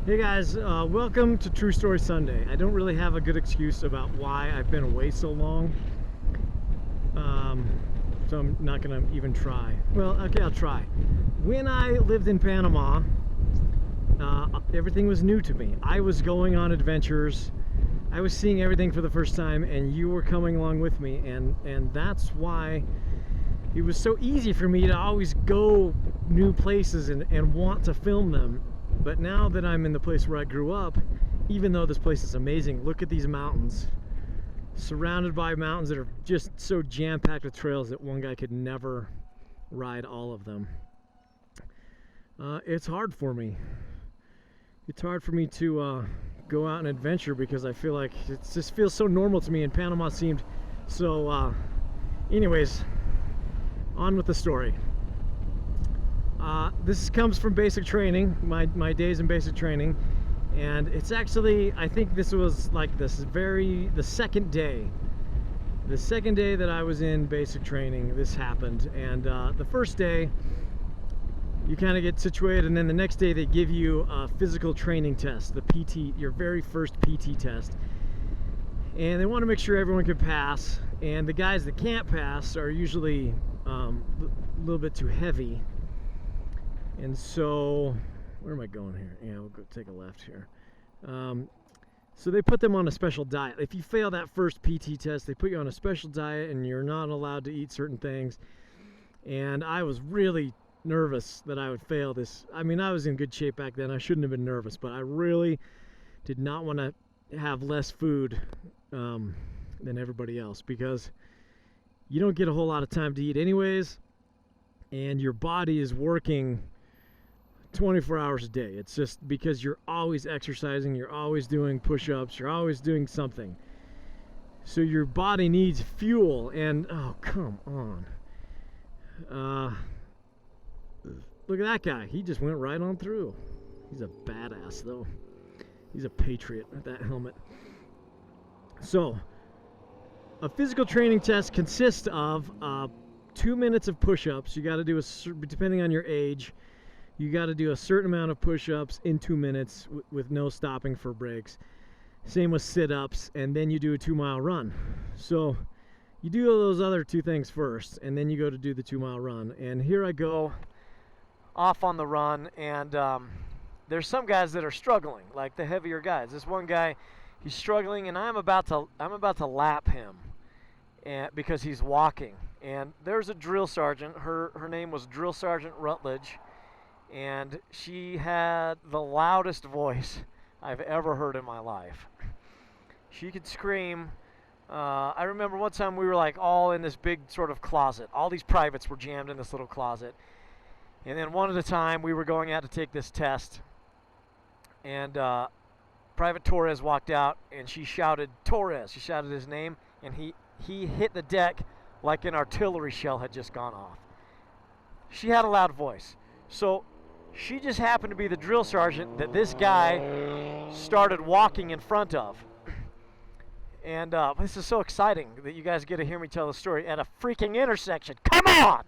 Hey guys, welcome to True Story Sunday. I don't really have a good excuse about why I've been away so long, so I'm not gonna even try. Well, okay, I'll try. When I lived in Panama, everything was new to me. I was going on adventures. I was seeing everything for the first time, and you were coming along with me, and that's why it was so easy for me to always go new places and want to film them. But now that I'm in the place where I grew up, even though this place is amazing, look at these mountains. Surrounded by mountains that are just so jam-packed with trails that one guy could never ride all of them. It's hard for me. It's hard for me to go out and adventure because I feel like it just feels so normal to me, and Panama seemed so... anyways, on with the story. This comes from basic training, my days in basic training, and it's actually, I think this was like the second day that I was in basic training, this happened. And the first day you kind of get situated, and then the next day they give you a physical training test, the PT, your very first PT test, and they want to make sure everyone can pass, and the guys that can't pass are usually a little bit too heavy. And so, where am I going here? Yeah, we'll go take a left here. So they put them on a special diet. If you fail that first PT test, they put you on a special diet and you're not allowed to eat certain things. And I was really nervous that I would fail this. I mean, I was in good shape back then. I shouldn't have been nervous, but I really did not want to have less food than everybody else, because you don't get a whole lot of time to eat anyways, and your body is working 24 hours a day. It's just because you're always exercising, you're always doing push-ups, you're always doing something. So your body needs fuel, and oh, come on. Look at that guy. He just went right on through. He's a badass, though. He's a patriot with that helmet. So, a physical training test consists of 2 minutes of push-ups. You got to do depending on your age, you got to do a certain amount of push-ups in 2 minutes with no stopping for breaks. Same with sit-ups, and then you do a 2-mile run. So you do those other two things first, and then you go to do the 2-mile run. And here I go off on the run, and there's some guys that are struggling, like the heavier guys. This one guy, he's struggling, and I'm about to lap him, because he's walking. And there's a drill sergeant. Her name was Drill Sergeant Rutledge. And she had the loudest voice I've ever heard in my life. She could scream. I remember one time we were like all in this big sort of closet. All these privates were jammed in this little closet. And then one at a time we were going out to take this test. And Private Torres walked out, and she shouted Torres. She shouted his name, and he hit the deck like an artillery shell had just gone off. She had a loud voice. So she just happened to be the drill sergeant that this guy started walking in front of. And this is so exciting that you guys get to hear me tell the story at a freaking intersection. Come on!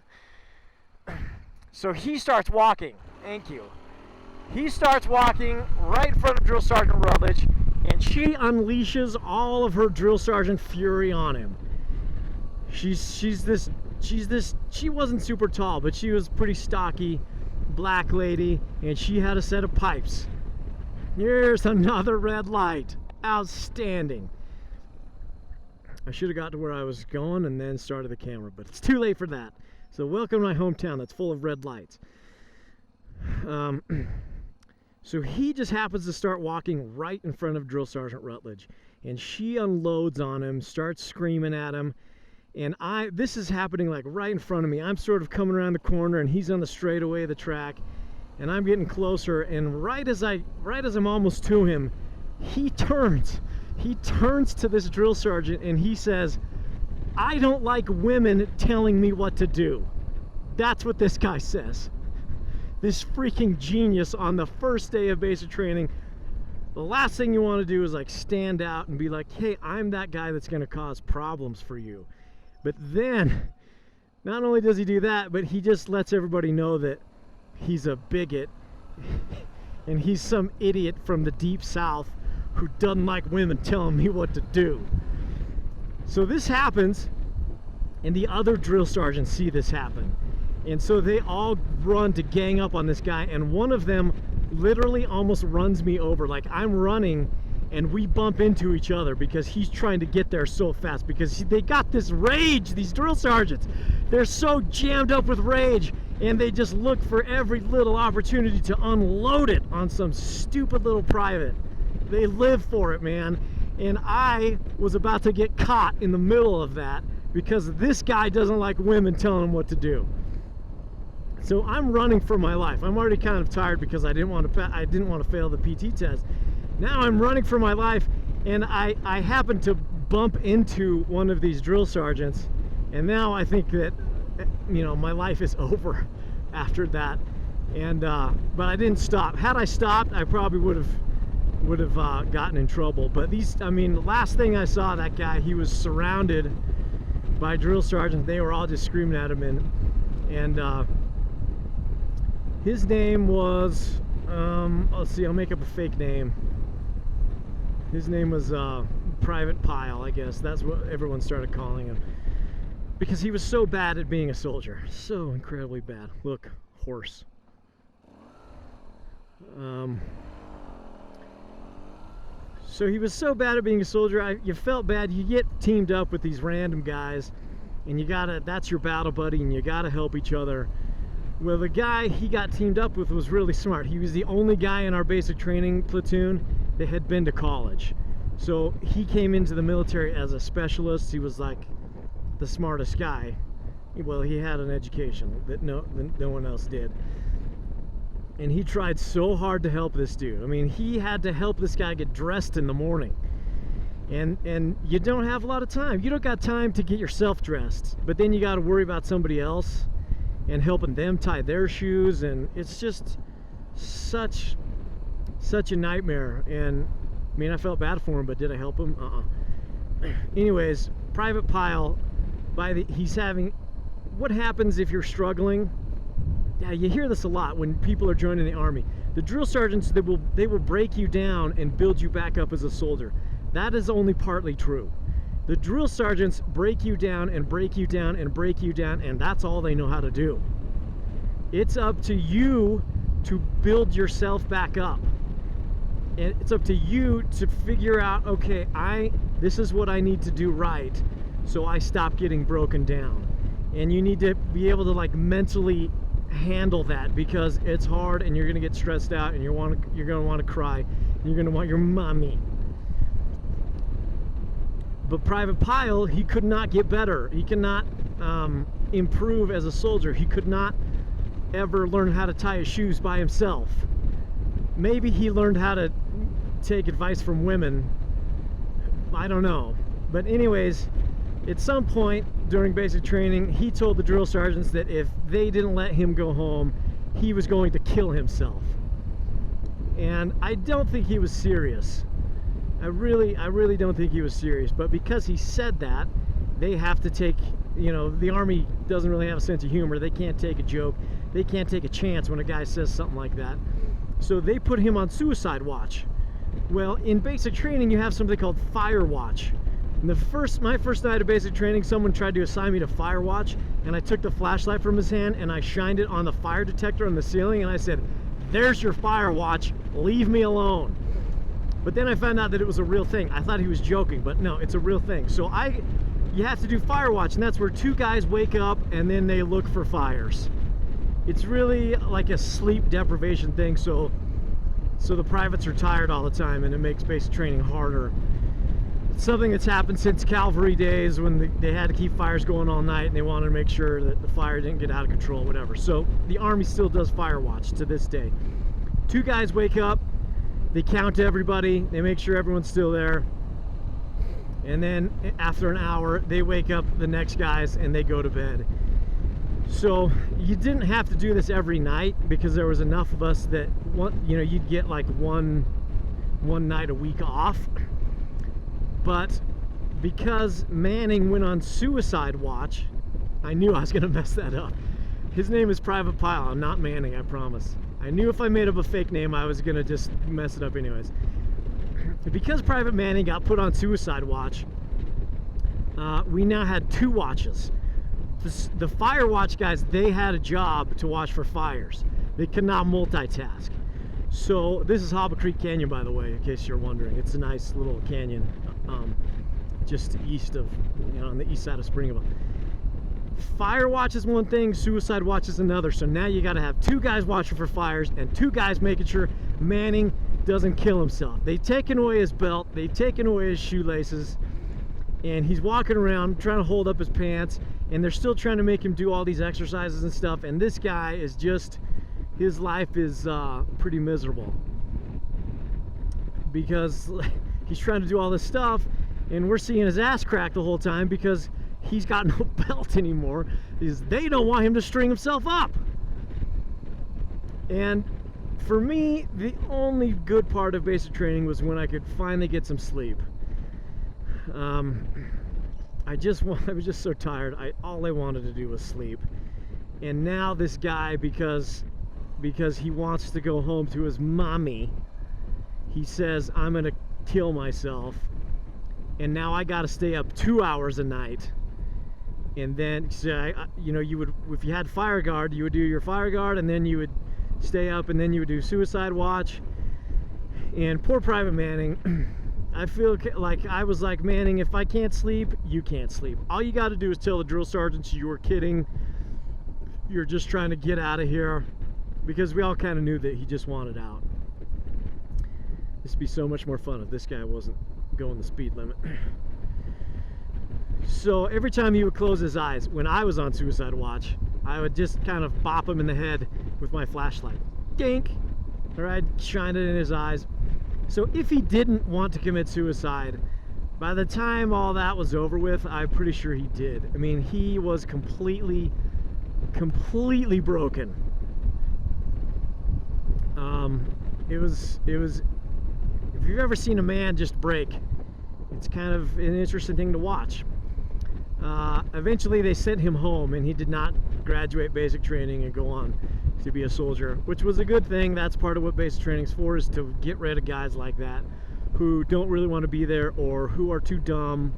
So he starts walking. Thank you. He starts walking right in front of Drill Sergeant Rutledge, and she unleashes all of her drill sergeant fury on him. She wasn't super tall, but she was pretty stocky, black lady, and she had a set of pipes. Here's another red light. Outstanding. I should have got to where I was going and then started the camera, but it's too late for that. So welcome to my hometown that's full of red lights. So he just happens to start walking right in front of Drill Sergeant Rutledge, and she unloads on him, starts screaming at him. And this is happening like right in front of me. I'm sort of coming around the corner, and he's on the straightaway of the track, and I'm getting closer. And right as I'm almost to him, he turns to this drill sergeant, and he says, "I don't like women telling me what to do." That's what this guy says. This freaking genius on the first day of basic training. The last thing you want to do is like stand out and be like, "Hey, I'm that guy that's going to cause problems for you." But then, not only does he do that, but he just lets everybody know that he's a bigot and he's some idiot from the deep south who doesn't like women telling me what to do. So this happens, and the other drill sergeants see this happen, and so they all run to gang up on this guy, and one of them literally almost runs me over. Like, I'm running and we bump into each other because he's trying to get there so fast, because they got this rage, these drill sergeants. They're so jammed up with rage, and they just look for every little opportunity to unload it on some stupid little private. They live for it, man. And I was about to get caught in the middle of that because this guy doesn't like women telling him what to do. So I'm running for my life. I'm already kind of tired because I didn't want to fail the PT test. Now I'm running for my life, and I happen to bump into one of these drill sergeants, and now I think that, you know, my life is over after that. And but I didn't stop. Had I stopped, I probably would have gotten in trouble. But these, I mean, the last thing I saw, that guy, he was surrounded by drill sergeants. They were all just screaming at him, and his name was let's see, I'll make up a fake name. His name was Private Pile, I guess. That's what everyone started calling him, because he was so bad at being a soldier. So incredibly bad. Look, horse. So he was so bad at being a soldier, you felt bad. You get teamed up with these random guys, and that's your battle buddy, and you gotta help each other. Well, the guy he got teamed up with was really smart. He was the only guy in our basic training platoon that had been to college. So he came into the military as a specialist. He was like the smartest guy. Well, he had an education that no one else did. And he tried so hard to help this dude. I mean, he had to help this guy get dressed in the morning. And you don't have a lot of time. You don't got time to get yourself dressed, but then you got to worry about somebody else and helping them tie their shoes, and it's just such a nightmare. And I mean, I felt bad for him, but did I help him? Anyways, Private Pile, he's having, what happens if you're struggling? Yeah, you hear this a lot when people are joining the Army. The drill sergeants, they will break you down and build you back up as a soldier. That is only partly true. The drill sergeants break you down and break you down and break you down, and that's all they know how to do. It's up to you to build yourself back up. And it's up to you to figure out, okay, this is what I need to do right, so I stop getting broken down. And you need to be able to, like, mentally handle that, because it's hard, and you're gonna get stressed out, and you're gonna want to cry, and you're gonna want your mommy. But Private Pile, he could not get better. He cannot improve as a soldier. He could not ever learn how to tie his shoes by himself. Maybe he learned how to take advice from women. I don't know. But anyways, at some point during basic training, he told the drill sergeants that if they didn't let him go home, he was going to kill himself. And I don't think he was serious. I really don't think he was serious. But because he said that, they have to take, you know, the Army doesn't really have a sense of humor. They can't take a joke. They can't take a chance when a guy says something like that. So they put him on suicide watch. Well, in basic training, you have something called fire watch. And my first night of basic training, someone tried to assign me to fire watch, and I took the flashlight from his hand and I shined it on the fire detector on the ceiling, and I said, "There's your fire watch, leave me alone." But then I found out that it was a real thing. I thought he was joking, but no, it's a real thing. So you have to do fire watch, and that's where two guys wake up and then they look for fires. It's really like a sleep deprivation thing, so the privates are tired all the time, and it makes basic training harder. It's something that's happened since cavalry days, when they had to keep fires going all night, and they wanted to make sure that the fire didn't get out of control, whatever. So the Army still does fire watch to this day. Two guys wake up, they count everybody, they make sure everyone's still there, and then after an hour, they wake up the next guys and they go to bed. So you didn't have to do this every night, because there was enough of us that you'd get like one night a week off. But because Manning went on suicide watch, I knew I was going to mess that up. His name is Private Pile. I'm not Manning, I promise. I knew if I made up a fake name, I was gonna just mess it up anyways. Because Private Manning got put on suicide watch, we now had 2 watches. The fire watch guys, they had a job to watch for fires. They could not multitask. So this is Hobble Creek Canyon, by the way, in case you're wondering. It's a nice little canyon, just east of, on the east side of Springville. Fire watch is one thing, suicide watch is another. So now you got to have 2 guys watching for fires and 2 guys making sure Manning doesn't kill himself. They've taken away his belt, they've taken away his shoelaces, and he's walking around trying to hold up his pants, and they're still trying to make him do all these exercises and stuff, and this guy is just, his life is pretty miserable because he's trying to do all this stuff, and we're seeing his ass crack the whole time because he's got no belt anymore. They don't want him to string himself up. And for me, the only good part of basic training was when I could finally get some sleep. I was just so tired. All I wanted to do was sleep. And now this guy, because he wants to go home to his mommy, he says, I'm gonna kill myself. And now I gotta stay up 2 hours a night. And then, you would, if you had fire guard, you would do your fire guard, and then you would stay up, and then you would do suicide watch. And poor Private Manning, I feel like I was like, Manning, if I can't sleep, you can't sleep. All you got to do is tell the drill sergeants you were kidding. You're just trying to get out of here, because we all kind of knew that he just wanted out. This would be so much more fun if this guy wasn't going the speed limit. So every time he would close his eyes, when I was on suicide watch, I would just kind of bop him in the head with my flashlight. Dink! Or I'd shine it in his eyes. So if he didn't want to commit suicide, by the time all that was over with, I'm pretty sure he did. I mean, he was completely broken. It was, if you've ever seen a man just break, it's kind of an interesting thing to watch. Eventually they sent him home, and he did not graduate basic training and go on to be a soldier, which was a good thing. That's part of what basic training is for, is to get rid of guys like that who don't really want to be there, or who are too dumb,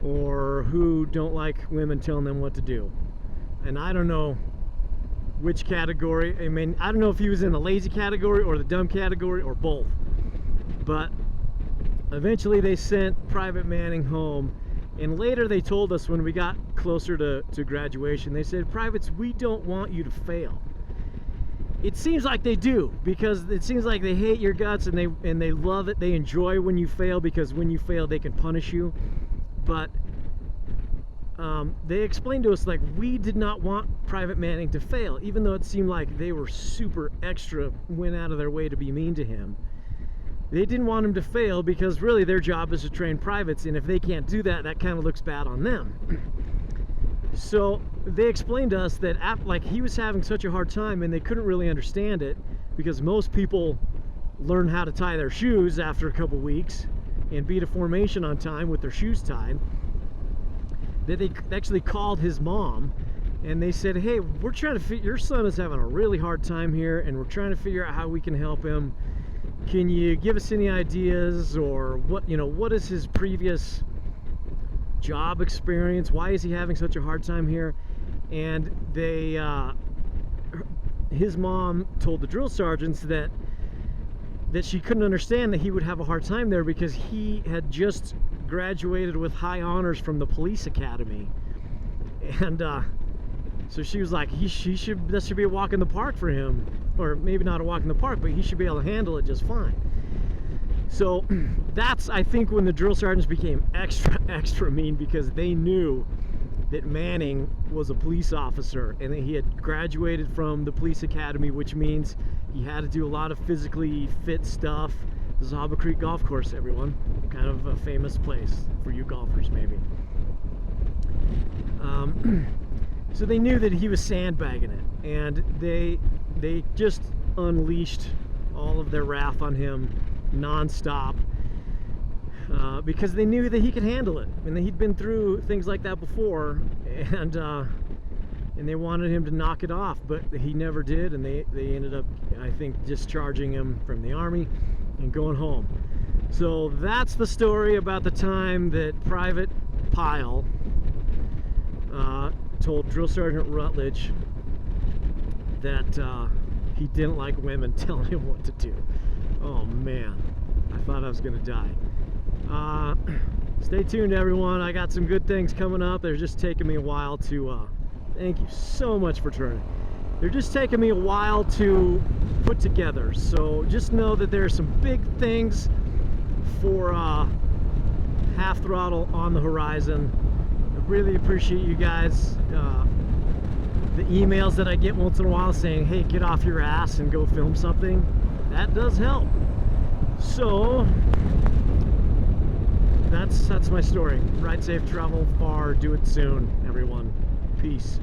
or who don't like women telling them what to do. And I don't know which category. I mean, I don't know if he was in the lazy category or the dumb category or both. But eventually they sent Private Manning home, and later they told us, when we got closer to graduation, they said, privates, we don't want you to fail. It seems like they do, because it seems like they hate your guts, and they love it. They enjoy when you fail, because when you fail they can punish you. But they explained to us, like, we did not want Private Manning to fail, even though it seemed like they were super extra, went out of their way to be mean to him. They didn't want him to fail, because really their job is to train privates, and if they can't do that, that kind of looks bad on them. So they explained to us that like, he was having such a hard time, and they couldn't really understand it, because most people learn how to tie their shoes after a couple weeks and beat a formation on time with their shoes tied. That they actually called his mom, and they said, hey, we're trying to your son is having a really hard time here, and we're trying to figure out how we can help him. Can you give us any ideas, or what is his previous job experience? Why is he having such a hard time here? And they his mom told the drill sergeants that she couldn't understand that he would have a hard time there, because he had just graduated with high honors from the police academy. And so she was like, this should be a walk in the park for him, or maybe not a walk in the park, but he should be able to handle it just fine. So that's, I think, when the drill sergeants became extra mean, because they knew that Manning was a police officer, and that he had graduated from the police academy, which means he had to do a lot of physically fit stuff. This is Hobble Creek Golf Course, everyone. Kind of a famous place for you golfers, maybe. So they knew that he was sandbagging it, and they just unleashed all of their wrath on him non-stop, because they knew that he could handle it, and that he'd been through things like that before, and and they wanted him to knock it off, but he never did, and they ended up, I think, discharging him from the Army and going home. So that's the story about the time that Private Pyle told Drill Sergeant Rutledge that he didn't like women telling him what to do. Oh man, I thought I was gonna die. Stay tuned, everyone. I got some good things coming up. They're just taking me a while to thank you so much for turning. They're just taking me a while to put together, so just know that there are some big things for Half Throttle on the horizon. I really appreciate you guys, the emails that I get once in a while saying, hey, get off your ass and go film something. That does help. So that's my story. Ride safe, travel far, do it soon, everyone. Peace.